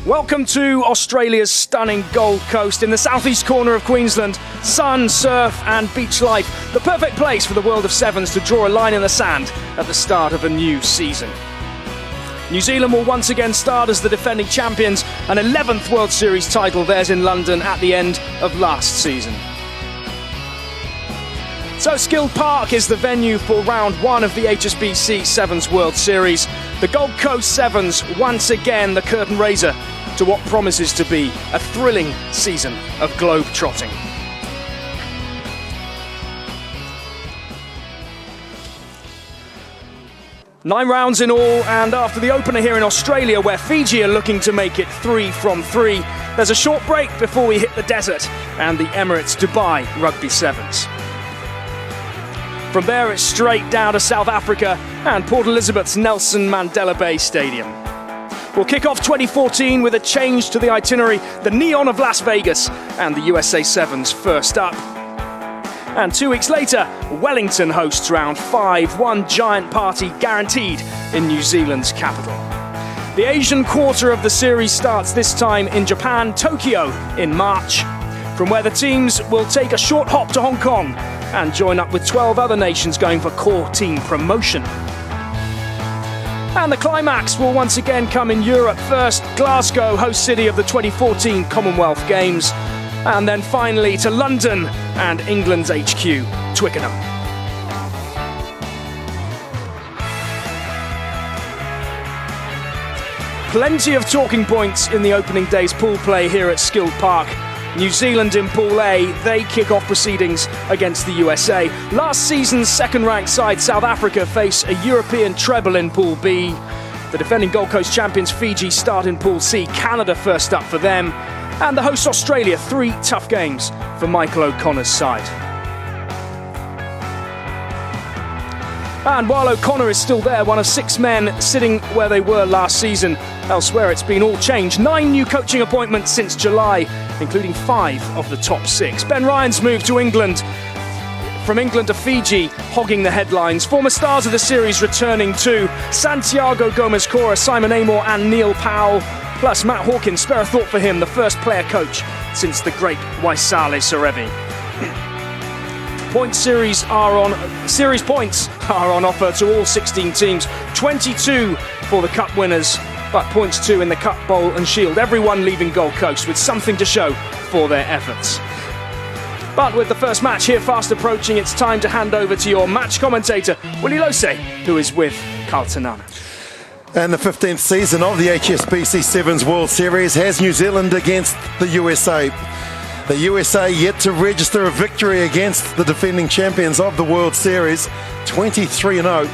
Welcome to Australia's stunning Gold Coast in the southeast corner of Queensland. Sun, surf and beach life. The perfect place for the world of sevens to draw a line in the sand at the start of a new season. New Zealand will once again start as the defending champions, an 11th World Series title theirs in London at the end of last season. So Skilled Park is the venue for round one of the HSBC Sevens World Series. The Gold Coast Sevens once again the curtain raiser to what promises to be a thrilling season of globe-trotting. Nine rounds in all, and after the opener here in Australia, where Fiji are looking to make it 3 from 3, there's a short break before we hit the desert and the Emirates Dubai Rugby Sevens. From there, it's straight down to South Africa and Port Elizabeth's Nelson Mandela Bay Stadium. We'll kick off 2014 with a change to the itinerary, the Neon of Las Vegas and the USA Sevens first up. And 2 weeks later, Wellington hosts round 5, one giant party guaranteed in New Zealand's capital. The Asian quarter of the series starts this time in Japan, Tokyo in March, from where the teams will take a short hop to Hong Kong and join up with 12 other nations going for core team promotion. And the climax will once again come in Europe first, Glasgow, host city of the 2014 Commonwealth Games, and then finally to London and England's HQ, Twickenham. Plenty of talking points in the opening day's pool play here at Skilled Park. New Zealand in Pool A, they kick off proceedings against the USA. Last season's second-ranked side, South Africa, face a European treble in Pool B. The defending Gold Coast champions Fiji start in Pool C, Canada first up for them. And the host Australia, 3 tough games for Michael O'Connor's side. And while O'Connor is still there, one of 6 men sitting where they were last season, elsewhere it's been all changed. 9 new coaching appointments since July, including 5 of the top 6. Ben Ryan's moved to England, from England to Fiji, hogging the headlines. Former stars of the series returning too. Santiago Gomez-Cora, Simon Amor and Neil Powell. Plus Matt Hawkins, spare a thought for him, the first player coach since the great Waisale Serevi. Series points are on offer to all 16 teams. 22 for the Cup winners, but points too in the Cup, Bowl and Shield. Everyone leaving Gold Coast with something to show for their efforts. But with the first match here fast approaching, it's time to hand over to your match commentator, Willie Losey, who is with Carl Tanana. And the 15th season of the HSBC Sevens World Series has New Zealand against the USA. The USA yet to register a victory against the defending champions of the World Series, 23-0.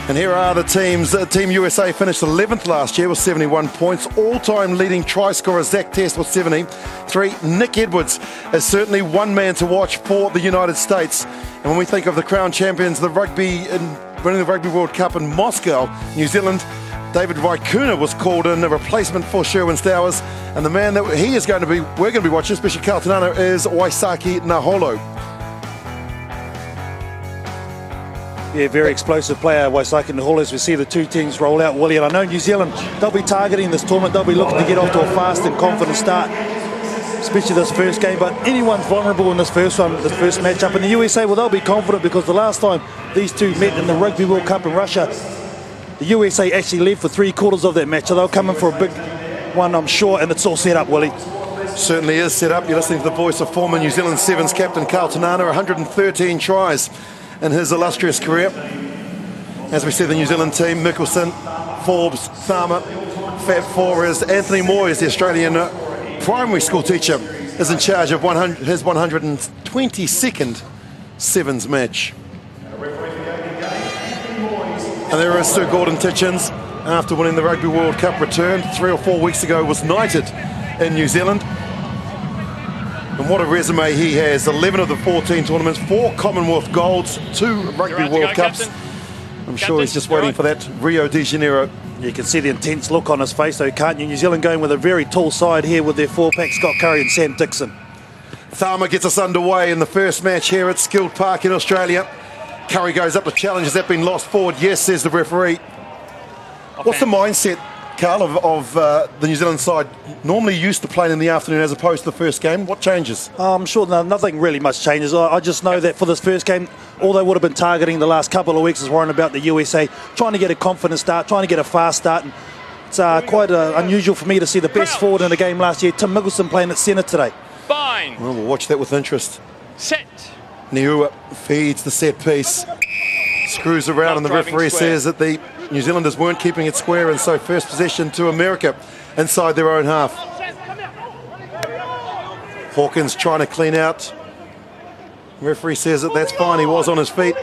And here are the teams. Team USA finished 11th last year with 71 points. All-time leading try scorer Zach Test with 73. Nick Edwards is certainly one man to watch for the United States. And when we think of the crown champions, the rugby and winning the Rugby World Cup in Moscow, New Zealand, David Raikkonen was called in, a replacement for Sherwin Stowers, and the man that we're going to be watching, especially Carl Tanana, is Waisake Naholo. Yeah, very explosive player, Waisake Naholo, as we see the 2 teams roll out, Willie. And I know New Zealand, they'll be targeting this tournament, they'll be looking to get off to a fast and confident start, especially this first game, but anyone's vulnerable in this first matchup. And the USA, well, they'll be confident because the last time these two met in the Rugby World Cup in Russia, the USA actually led for 3/4 of that match, so they'll come in for a big one, I'm sure, and it's all set up, Willie. Certainly is set up. You're listening to the voice of former New Zealand Sevens captain Carl Tanana, 113 tries in his illustrious career. As we see the New Zealand team, Mickelson, Forbes, Tharma, Fab 4 is Anthony Moore, is the Australian primary school teacher, is in charge of his 122nd Sevens match. And there is Sir Gordon Titchens, after winning the Rugby World Cup, returned 3 or 4 weeks ago, was knighted in New Zealand. And what a resume he has. 11 of the 14 tournaments, 4 Commonwealth golds, 2 Rugby World Cups. I'm sure he's just waiting for that Rio de Janeiro. You can see the intense look on his face, though, can't you? New Zealand going with a very tall side here with their 4-pack, Scott Curry and Sam Dixon. Tharma gets us underway in the first match here at Skilled Park in Australia. Curry goes up to challenge. Has that been lost forward? Yes, says the referee. What's the mindset, Carl, of the New Zealand side normally used to playing in the afternoon as opposed to the first game. What changes? I'm sure nothing really much changes. I just know that for this first game, all they would have been targeting the last couple of weeks is worrying about the USA, trying to get a confident start, trying to get a fast start. And it's quite unusual for me to see the best forward in the game last year, Tim Mickelson, playing at centre today. Fine. Well, we'll watch that with interest. Set. Niua feeds the set piece, screws around, and the referee says that the New Zealanders weren't keeping it square, and so first possession to America inside their own half. Hawkins trying to clean out. Referee says that that's fine, he was on his feet.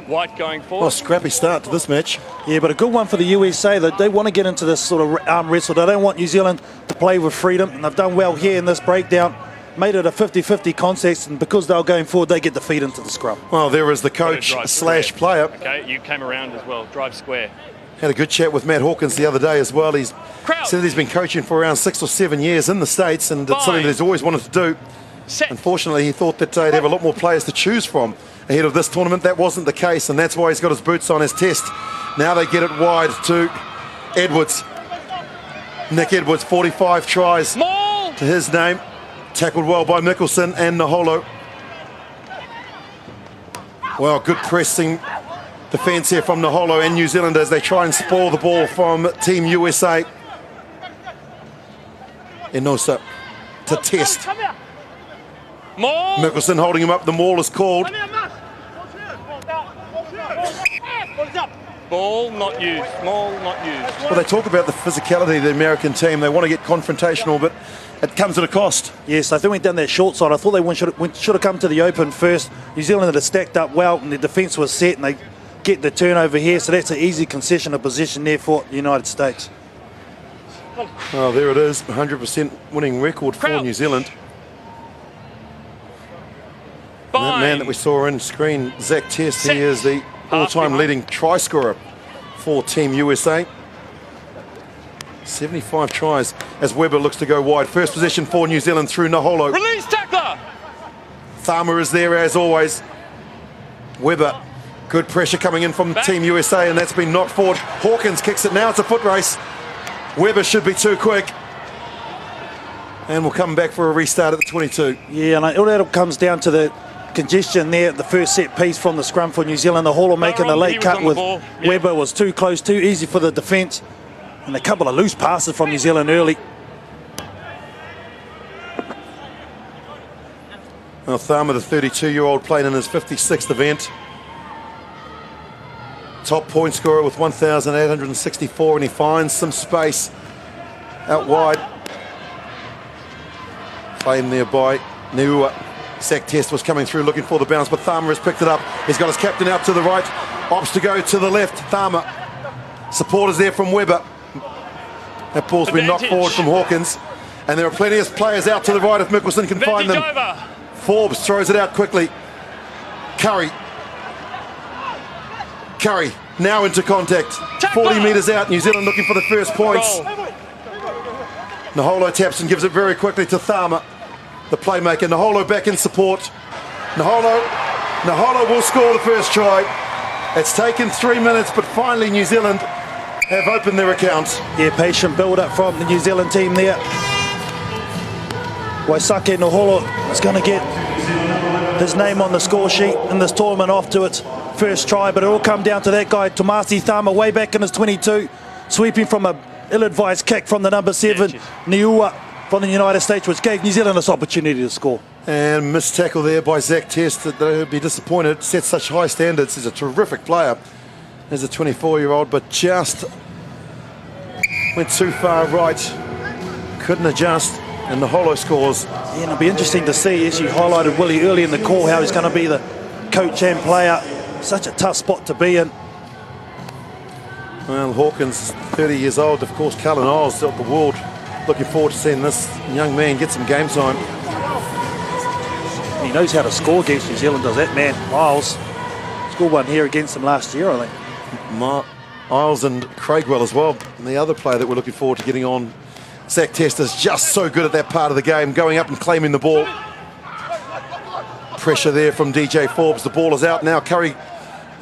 White going forward. Oh, scrappy start to this match. Yeah, but a good one for the USA. They want to get into this sort of arm wrestle. They don't want New Zealand to play with freedom, and they've done well here in this breakdown. Made it a 50-50 contest, and because they were going forward, they get the feed into the scrum. Well, there is the coach slash player. Okay, you came around as well. Drive square. Had a good chat with Matt Hawkins the other day as well. He's said that he's been coaching for around 6 or 7 years in the States, and it's something that he's always wanted to do. Set. Unfortunately, he thought that they'd have a lot more players to choose from ahead of this tournament. That wasn't the case, and that's why he's got his boots on his test. Now they get it wide to Edwards. Nick Edwards, 45 tries Maul. to his name. Tackled well by Mickelson and Naholo. Well, good pressing defence here from Naholo and New Zealand as they try and spoil the ball from Team USA. Enosa to test. Maul. Mickelson holding him up. The maul is called. Ball not used. Maul not used. Well, they talk about the physicality of the American team. They want to get confrontational, but it comes at a cost. Yes, I think we done that short side. I thought they should have come to the open first. New Zealand had stacked up well, and the defence was set, and they get the turnover here. So that's an easy concession of position there for the United States. Oh, there it is. 100% winning record for New Zealand. And that man that we saw on screen, Zach Test, he is the all-time leading try scorer for Team USA. 75 tries as Weber looks to go wide. First possession for New Zealand through Naholo. Release tackler. Tharma is there as always. Weber, good pressure coming in from Team USA, and that's been knocked forward. Hawkins kicks it now. It's a foot race. Weber should be too quick. And we'll come back for a restart at the 22. Yeah, and all that comes down to the congestion there at the first set piece from the scrum for New Zealand. The Hauler making the late cut with Weber was too close, too easy for the defence. And a couple of loose passes from New Zealand early. Well, Tharma, the 32-year-old, playing in his 56th event. Top point scorer with 1,864, and he finds some space out wide. Playing there by Niua. Zach Test was coming through looking for the bounce, but Tharma has picked it up. He's got his captain out to the right. Opts to go to the left. Tharma. Supporters there from Weber. That ball's been knocked forward from Hawkins. And there are plenty of players out to the right if Mickelson can find them. Forbes throws it out quickly. Curry now into contact. 40 metres out. New Zealand looking for the first points. Naholo taps and gives it very quickly to Tharma, the playmaker. Naholo back in support. Naholo will score the first try. It's taken 3 minutes, but finally New Zealand have opened their accounts. Yeah, patient build-up from the New Zealand team there. Waisake Naholo is going to get his name on the score sheet in this tournament off to its first try, but it all come down to that guy, Tomasi Tharma, way back in his 22, sweeping from a ill-advised kick from the number 7, Niua from the United States, which gave New Zealand this opportunity to score. And missed tackle there by Zach Test. That they would be disappointed. Set such high standards. He's a terrific player as a 24-year-old, but just went too far right. Couldn't adjust, and Naholo scores. Yeah, and it'll be interesting to see, as you highlighted Willie early in the call, how he's going to be the coach and player. Such a tough spot to be in. Well, Hawkins, 30 years old. Of course, Carlin Isles dealt the world. Looking forward to seeing this young man get some game time. He knows how to score against New Zealand, does that man, Miles. Scored one here against them last year, I think. Isles and Craigwell as well. And the other player that we're looking forward to getting on, Zach Test, is just so good at that part of the game, going up and claiming the ball. Pressure there from DJ Forbes. The ball is out now. Curry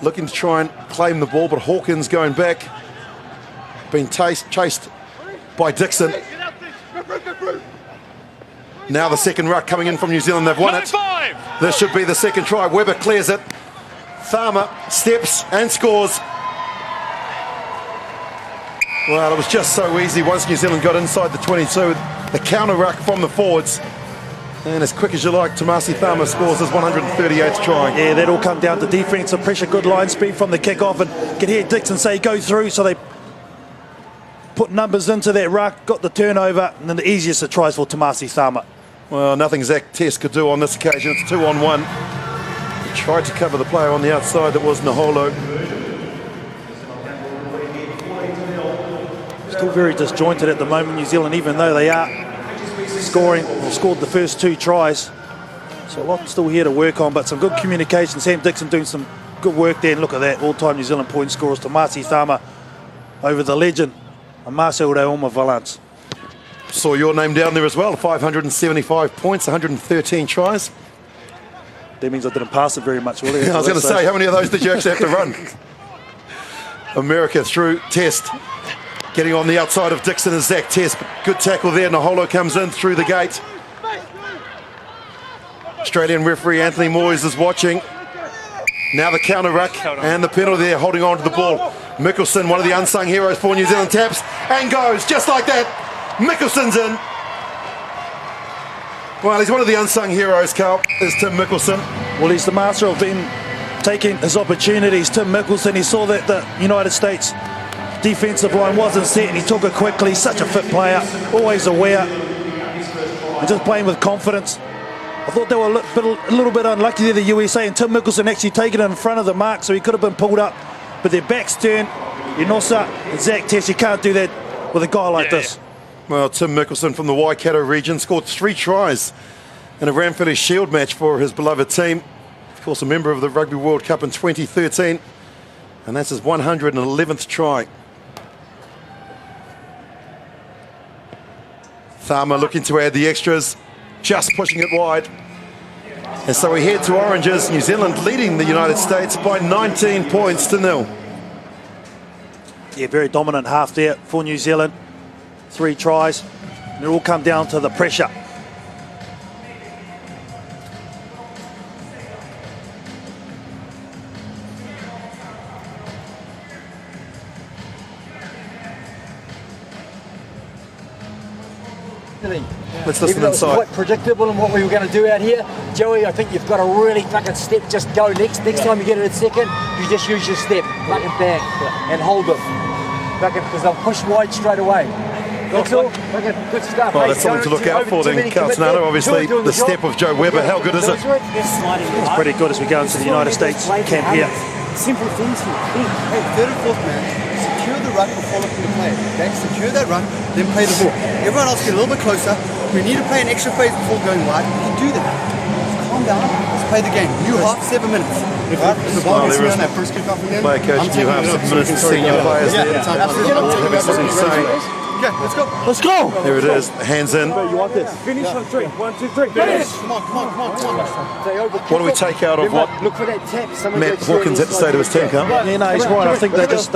looking to try and claim the ball, but Hawkins going back. been chased by Dixon. Now the second ruck coming in from New Zealand. They've won it. This should be the second try. Webber clears it. Tharma steps and scores. Well, it was just so easy once New Zealand got inside the 22. The counter ruck from the forwards. And as quick as you like, Tomasi Tharma scores his 138th try. Yeah, that all come down to defensive pressure, good line speed from the kick-off, and you can hear Dixon say go through, so they put numbers into that ruck, got the turnover, and then the easiest of tries for Tomasi Tharma. Well, nothing Zach Test could do on this occasion. It's 2-on-1. He tried to cover the player on the outside that was Naholo. Still very disjointed at the moment, New Zealand, even though they are scored the first 2 tries. So a lot still here to work on, but some good communication. Sam Dixon doing some good work there, and look at that, all-time New Zealand point scorers, Tomasi Tharma over the legend, and Marcel Reoma Valance. Saw your name down there as well, 575 points, 113 tries. That means I didn't pass it very much, will it? I was going to say, how many of those did you actually have to run? America through Test. Getting on the outside of Dixon is Zach Test. Good tackle there. Naholo comes in through the gate. Australian referee Anthony Moyes is watching. Now the counter ruck and the penalty there, holding on to the ball. Mickelson, one of the unsung heroes for New Zealand, taps and goes just like that. Mickelson's in. Well, he's one of the unsung heroes, Carl, is Tim Mickelson. Well, he's the master of taking his opportunities. Tim Mickelson, he saw that the United States defensive line wasn't set and he took it quickly. Such a fit player, always aware, and just playing with confidence. I thought they were a little bit unlucky there, the USA, and Tim Mickelson actually taking it in front of the mark, so he could have been pulled up, but their backs turned. Inosa and Zach Test, you can't do that with a guy like this. Well, Tim Mickelson from the Waikato region scored 3 tries in a Ramfurly Shield match for his beloved team. Of course, a member of the Rugby World Cup in 2013, and that's his 111th try. Tharma looking to add the extras, just pushing it wide. And so we head to Oranges, New Zealand leading the United States by 19 points to 0. Yeah, very dominant half there for New Zealand. 3 tries, and it all come down to the pressure. Let's listen inside. Quite predictable in what we were going to do out here. Joey, I think you've got to really fucking step, just go next time you get it at second, you just use your step, fucking bang, and hold it. Because they'll push wide straight away. That's all. Good stuff. Well, that's something to look out for then, Carltonado. Obviously, the step of Joe Webber. How good is it? It's pretty good as we go into the United States camp here. Simple things here. Hey, third and fourth man, secure the ruck before looking to play. Okay, secure that ruck, then play the ball. Everyone else get a little bit closer. We need to play an extra phase before going wide. We can do that. Just calm down. Let's play the game. New half, 7 minutes. Right? The ball gets me on that first kickoff again. Player coach, new half, 7 minutes to senior players there. Absolutely. Something to say. Okay, let's go. Let's go! There it is, hands in. You want this? Finish on 3. 1, 2, 3. Finish! Come on. What do we take out of what Look for that tap. Matt Hawkins had to say to his team, Carl? Yeah, no, he's right. I think they're just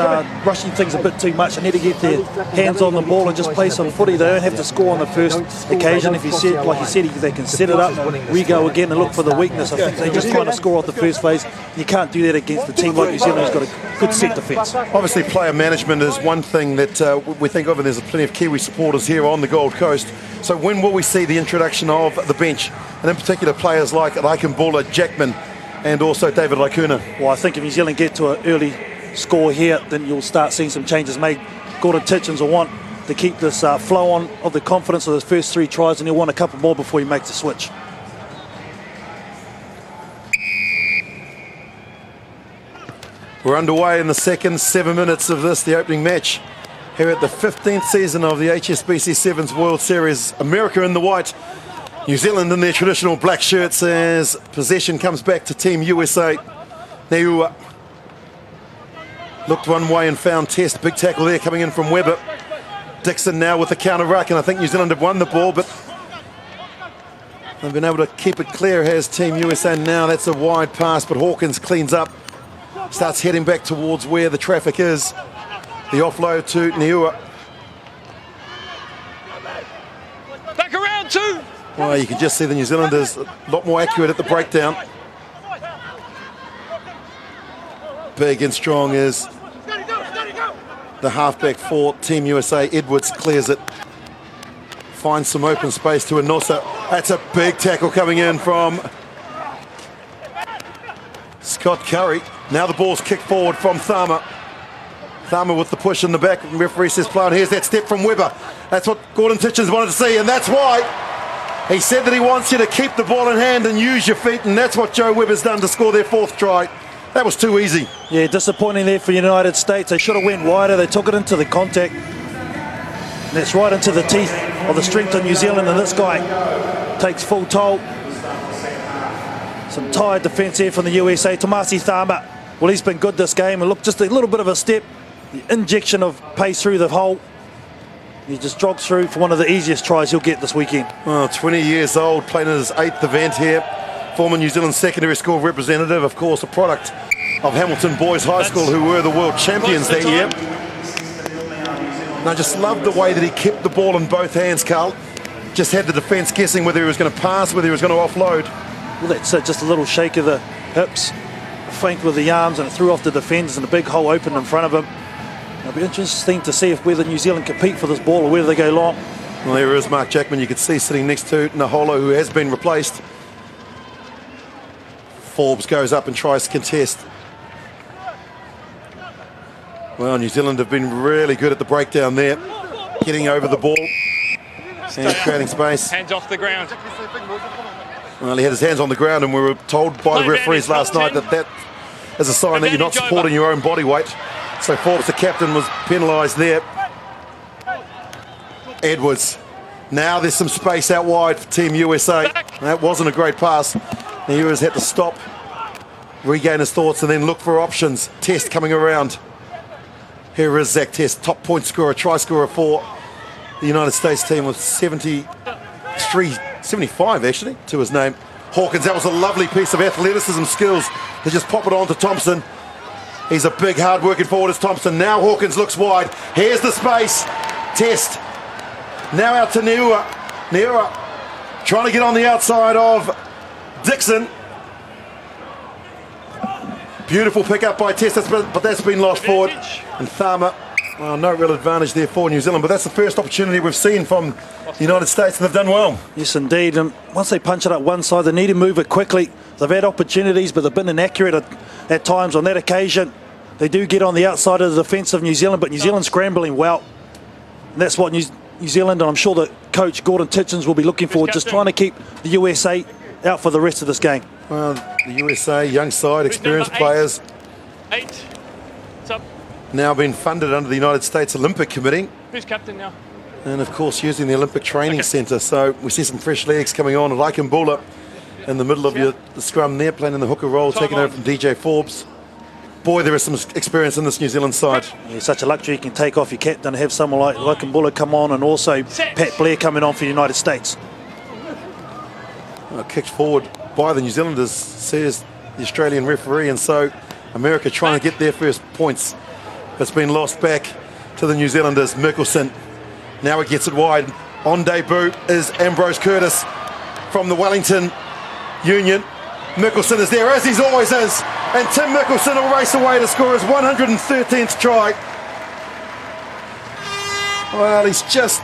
rushing things a bit too much. They need to get their hands on the ball and just play some footy. They don't have to score on the first occasion. If you said, like you said, they can set it up, re-go again and look for the weakness. I think they're just trying to score off the first phase. You can't do that against a team like New Zealand who's got a good set defence. Obviously, player management is one thing that we think of, and there's plenty of Kiwi supporters here on the Gold Coast. So when will we see the introduction of the bench, and in particular players like Laikambula, Jackman, and also David Laikuna? Well, I think if New Zealand get to an early score here, then you'll start seeing some changes made. Gordon Titchens will want to keep this flow on of the confidence of the first 3 tries, and he'll want a couple more before he makes the switch. We're underway in the second 7 minutes of this, the opening match here at the 15th season of the HSBC Sevens World Series. America in the white, New Zealand in their traditional black shirts, as possession comes back to Team USA. Neua looked one way and found Test. Big tackle there coming in from Webber. Dixon now with the counter ruck, and I think New Zealand have won the ball, but they've been able to keep it clear, has Team USA now. That's a wide pass, but Hawkins cleans up, starts heading back towards where the traffic is. The offload to Niua. Back around two. Well, you can just see the New Zealanders a lot more accurate at the breakdown. Big and strong is the halfback for Team USA. Edwards clears it. Finds some open space to Enosa. That's a big tackle coming in from Scott Curry. Now the ball's kicked forward from Tharma. Tharma with the push in the back. Referee says play on. Here's that step from Webber. That's what Gordon Titchens wanted to see, and that's why he said that he wants you to keep the ball in hand and use your feet, and that's what Joe Webber's done to score their 4th try. That was too easy. Yeah, disappointing there for the United States. They should have went wider. They took it into the contact. And that's right into the teeth of the strength of New Zealand, and this guy takes full toll. Some tired defence here from the USA. Tomasi Tharma, well, he's been good this game. And look, just a little bit of a step. The injection of pace through the hole. He just jogs through for one of the easiest tries he'll get this weekend. Well, 20 years old, playing in his 8th event here. Former New Zealand secondary school representative, of course, a product of Hamilton Boys High School, who were the world champions that year. And I just loved the way that he kept the ball in both hands, Carl. Just had the defence guessing whether he was going to pass, whether he was going to offload. Well, that's it, just a little shake of the hips, a feint with the arms, and it threw off the defenders, and a big hole opened in front of him. It'll be interesting to see if whether New Zealand compete for this ball or whether they go long. Well, there is Mark Jackman, you could see sitting next to Naholo, who has been replaced. Forbes goes up and tries to contest. Well, New Zealand have been really good at the breakdown there, getting over the ball and creating space. Hands off the ground. Well, he had his hands on the ground, and we were told by the referees last night that that is a sign that you're not supporting your own body weight. So Forbes, the captain, was penalised there. Edwards. Now there's some space out wide for Team USA. That wasn't a great pass. Now Edwards had to stop, regain his thoughts, and then look for options. Test coming around. Here is Zach Test, top point scorer, try scorer for the United States team with 75 actually to his name. Hawkins, that was a lovely piece of athleticism skills to just pop it on to Thompson. He's a big hard working forward as Thompson. Now Hawkins looks wide. Here's the space. Test. Now out to Niua. Niua trying to get on the outside of Dixon. Beautiful pickup by Test, but that's been lost forward. And Tharma, well, no real advantage there for New Zealand, but that's the first opportunity we've seen from the United States, and they've done well. Yes, indeed. And once they punch it up one side, they need to move it quickly. They've had opportunities, but they've been inaccurate at times. On that occasion, they do get on the outside of the defence of New Zealand, but New Zealand scrambling well. And that's what New Zealand, and I'm sure that coach Gordon Titchens will be looking forward, just trying to keep the USA out for the rest of this game. Well, the USA, young side, experienced players. 8. What's up? Now being funded under the United States Olympic Committee. Who's captain now? And of course using the Olympic Training Centre. So we see some fresh legs coming on. Like Mbula in the middle of the scrum there, playing in the hooker role, taking over from DJ Forbes. Boy, there is some experience in this New Zealand side. Yeah, such a luxury. You can take off your captain and have someone like Mbula come on, and also Pat Blair coming on for the United States. Kicked forward by the New Zealanders, says the Australian referee, and so America trying to get their first points. It's been lost back to the New Zealanders. Mickelson, now it gets it wide. On debut is Ambrose Curtis from the Wellington Union. Mickelson is there, as he always is, and Tim Mickelson will race away to score his 113th try. Well, he's just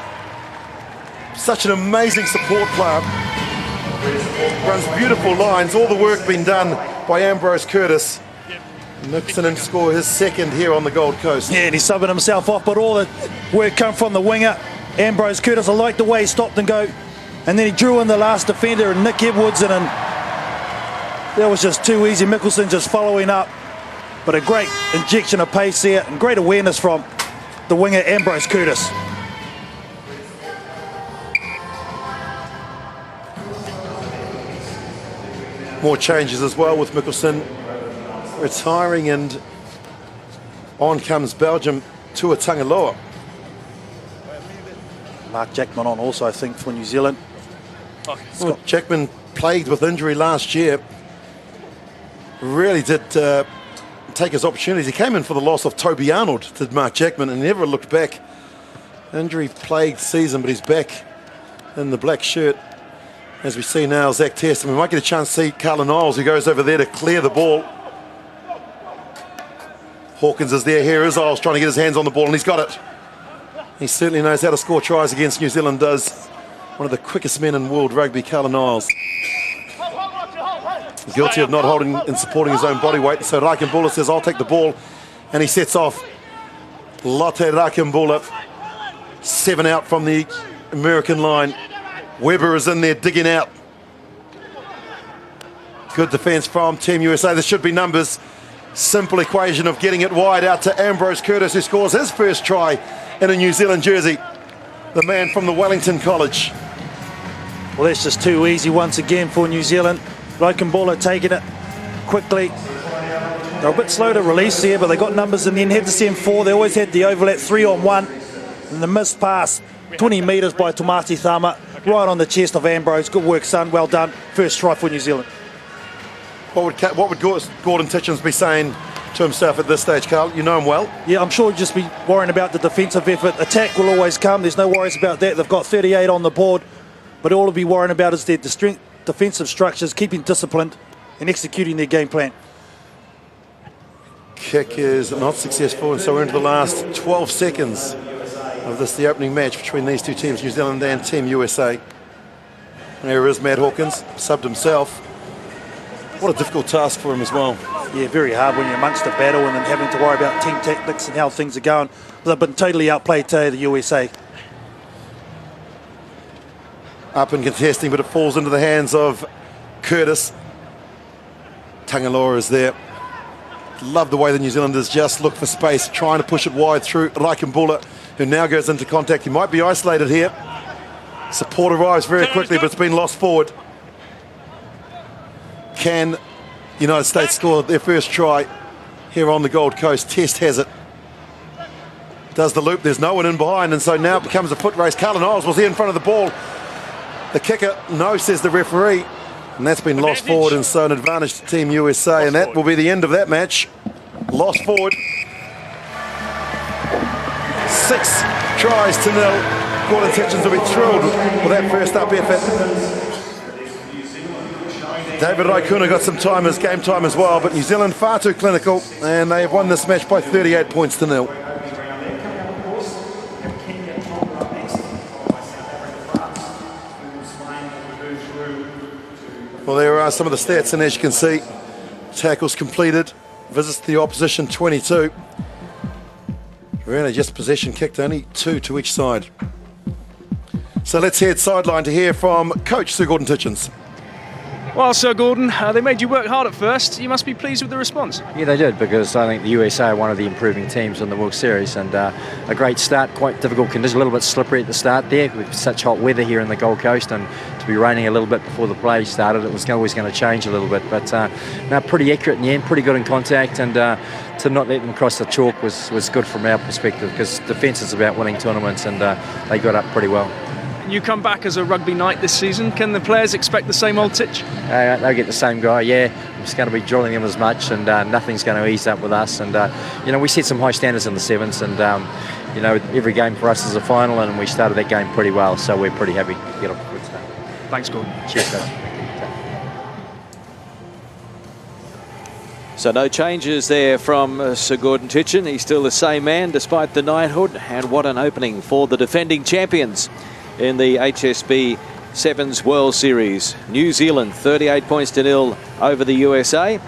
such an amazing support player. Runs beautiful lines, all the work being done by Ambrose Curtis. Mickelson in to score his second here on the Gold Coast. Yeah, and he's subbing himself off, but all the work come from the winger, Ambrose Curtis. I like the way he stopped and go, and then he drew in the last defender, and Nick Edwards, and that was just too easy. Mickelson just following up, but a great injection of pace there, and great awareness from the winger, Ambrose Curtis. More changes as well, with Mickelson retiring, and on comes Belgium, Tua Tangaloa. Mark Jackman on also, I think, for New Zealand. Well, Jackman plagued with injury last year. Really did take his opportunities. He came in for the loss of Toby Arnold, did Mark Jackman, and never looked back. Injury-plagued season, but he's back in the black shirt. As we see now, Zach Test, and we might get a chance to see Carla Niles, who goes over there to clear the ball. Hawkins is there. Here is Isles trying to get his hands on the ball, and he's got it. He certainly knows how to score tries against New Zealand, does. One of the quickest men in world rugby, Carla Niles. Guilty of not holding and supporting his own body weight. So Rakimbula says, I'll take the ball. And he sets off. Lotte Rakimbula. 7 out from the American line. Weber is in there digging out. Good defence from Team USA. There should be numbers. Simple equation of getting it wide out to Ambrose Curtis, who scores his first try in a New Zealand jersey. The man from the Wellington College. Well, that's just too easy once again for New Zealand. Rakimbula taking it quickly. They're a bit slow to release here, but they got numbers in the end. Had to send 4. They always had the overlap 3-on-1. And the missed pass, 20 metres by Tomati Thama, right on the chest of Ambrose. Good work, son. Well done. First try for New Zealand. What would Gordon Titchens be saying to himself at this stage, Carl? You know him well. Yeah, I'm sure he'll just be worrying about the defensive effort. Attack will always come. There's no worries about that. They've got 38 on the board. But all they'll be worrying about is their defensive structures, keeping disciplined and executing their game plan. Kick is not successful, and so we're into the last 12 seconds of this, the opening match between these two teams, New Zealand and Team USA. And here is Matt Hawkins, subbed himself. What a difficult task for him as well. Yeah, very hard when you're amongst the battle and then having to worry about team tactics and how things are going. They've been totally outplayed today, the USA. Up and contesting, but it falls into the hands of Curtis. Tangaloa is there. Love the way the New Zealanders just look for space, trying to push it wide through Rakimbula, who now goes into contact. He might be isolated here. Support arrives very quickly, but it's been lost forward. Can the United States score their first try here on the Gold Coast? Test has it. Does the loop. There's no one in behind, and so now it becomes a foot race. Carla Niles was here in front of the ball. The kicker, no, says the referee. And that's been lost forward, and so an advantage to Team USA. And that will be the end of that match. Lost forward. 6 tries to 0. Gordon Titchens will be thrilled with that first up effort. David Raikuna got some time as game time as well, but New Zealand far too clinical, and they have won this match by 38 points to 0. Well, there are some of the stats, and as you can see, tackles completed, visits to the opposition 22. Really just possession kicked, only 2 to each side. So let's head sideline to hear from Coach Sir Gordon Titchens. Well, Sir Gordon, they made you work hard at first. You must be pleased with the response. Yeah, they did, because I think the USA are one of the improving teams in the World Series, and a great start, quite difficult conditions, a little bit slippery at the start there with such hot weather here in the Gold Coast, and to be raining a little bit before the play started, it was always going to change a little bit, but no, pretty accurate in the end, pretty good in contact, and to not let them cross the chalk was good from our perspective, because defence is about winning tournaments, and they got up pretty well. You come back as a rugby knight this season. Can the players expect the same old Titch? They'll get the same guy, yeah. I'm just going to be drilling them as much, and nothing's going to ease up with us. And, we set some high standards in the sevens, and, every game for us is a final, and we started that game pretty well, so we're pretty happy to get off a good start. Thanks, Gordon. Cheers, guys. So no changes there from Sir Gordon Titchen. He's still the same man despite the knighthood, and what an opening for the defending champions in the HSB Sevens World Series. New Zealand 38 points to 0 over the USA.